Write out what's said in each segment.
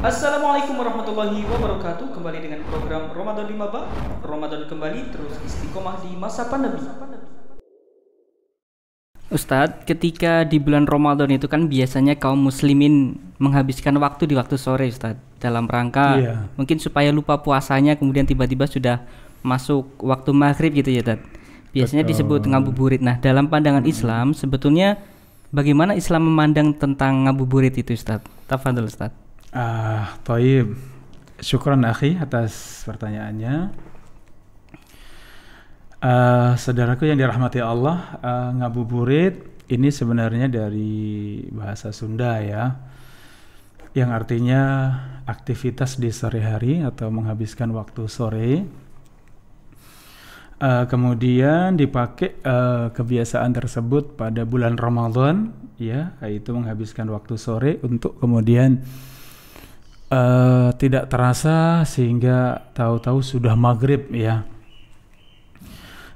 Assalamualaikum warahmatullahi wabarakatuh. Kembali dengan program Ramadan 5 Bab. Ramadan kembali terus istiqomah di masa pandemi. Ustadz, ketika di bulan Ramadan itu kan biasanya kaum muslimin menghabiskan waktu di waktu sore, Ustadz, dalam rangka mungkin supaya lupa puasanya, kemudian tiba-tiba sudah masuk waktu maghrib gitu ya, Ustadz. Biasanya disebut ngabuburit. Nah, dalam pandangan Islam sebetulnya bagaimana Islam memandang tentang ngabuburit itu, Ustadz? Tafadhol, Ustadz. Taib. Syukran akhi atas pertanyaannya. Saudaraku yang dirahmati Allah, ngabuburit ini sebenarnya dari bahasa Sunda ya, yang artinya aktivitas di sore hari atau menghabiskan waktu sore. Kemudian dipakai kebiasaan tersebut pada bulan Ramadan ya, yaitu menghabiskan waktu sore untuk kemudian tidak terasa sehingga tahu-tahu sudah maghrib ya.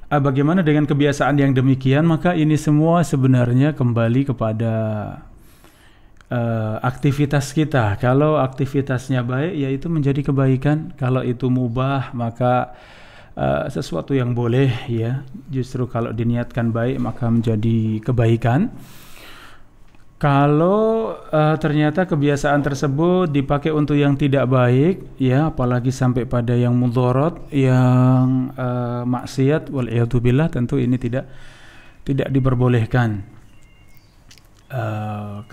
Bagaimana dengan kebiasaan yang demikian? Maka ini semua sebenarnya kembali kepada aktivitas kita. Kalau aktivitasnya baik, ya itu menjadi kebaikan. Kalau itu mubah, maka sesuatu yang boleh ya. Justru kalau diniatkan baik, maka menjadi kebaikan. Kalau ternyata kebiasaan tersebut dipakai untuk yang tidak baik, ya, apalagi sampai pada yang mudharat, yang maksiat, wal'iyadzubillah, tentu ini tidak diperbolehkan.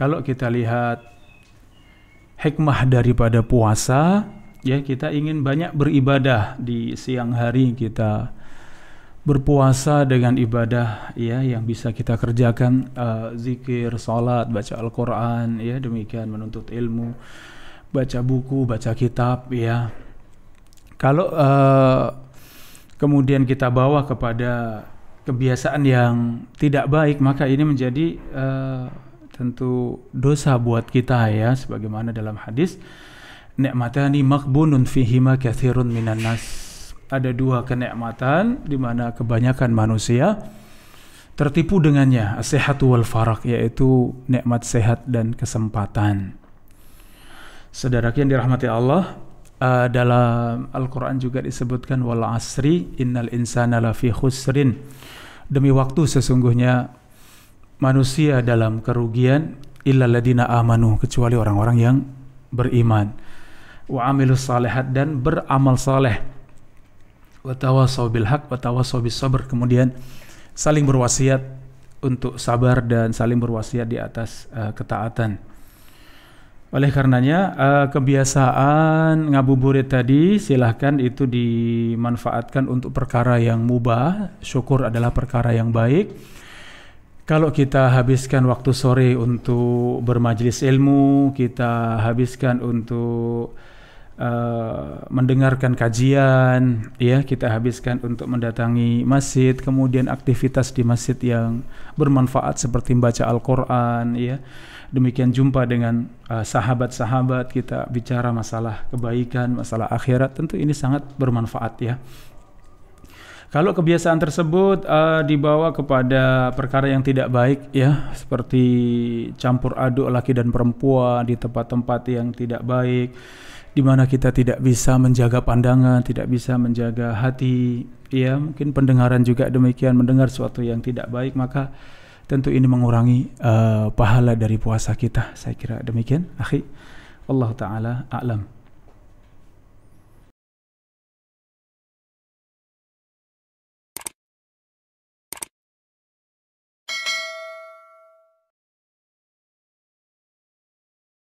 Kalau kita lihat hikmah daripada puasa, ya, kita ingin banyak beribadah di siang hari, kita berpuasa dengan ibadah ya yang bisa kita kerjakan, zikir, salat, baca Al-Qur'an ya, demikian menuntut ilmu, baca buku, baca kitab ya. Kalau kemudian kita bawa kepada kebiasaan yang tidak baik, maka ini menjadi tentu dosa buat kita ya, sebagaimana dalam hadis, ni'matani maghbunun fihima katsirun minan nas. Ada dua kenikmatan di mana kebanyakan manusia tertipu dengannya, as-sihhatu wal faraq, yaitu nikmat sehat dan kesempatan. Saudaraku yang dirahmati Allah, dalam Al-Qur'an juga disebutkan wal asri innal insana lafi khusrin. Demi waktu sesungguhnya manusia dalam kerugian, illal ladina amanu, kecuali orang-orang yang beriman, wa amilus salihat, dan beramal saleh, watawassaw bil haq watawassaw bis sabr, kemudian saling berwasiat untuk sabar dan saling berwasiat di atas ketaatan. Oleh karenanya kebiasaan ngabuburit tadi silahkan itu dimanfaatkan untuk perkara yang mubah. Syukur adalah perkara yang baik. Kalau kita habiskan waktu sore untuk bermajlis ilmu, kita habiskan untuk mendengarkan kajian ya, kita habiskan untuk mendatangi masjid, kemudian aktivitas di masjid yang bermanfaat seperti membaca Al-Qur'an ya, demikian jumpa dengan sahabat-sahabat, kita bicara masalah kebaikan, masalah akhirat, tentu ini sangat bermanfaat ya. Kalau kebiasaan tersebut dibawa kepada perkara yang tidak baik ya, seperti campur aduk laki dan perempuan di tempat-tempat yang tidak baik, di mana kita tidak bisa menjaga pandangan, tidak bisa menjaga hati, ya, mungkin pendengaran juga demikian, mendengar sesuatu yang tidak baik, maka tentu ini mengurangi pahala dari puasa kita. Saya kira demikian, akhi. Allah Ta'ala a'lam.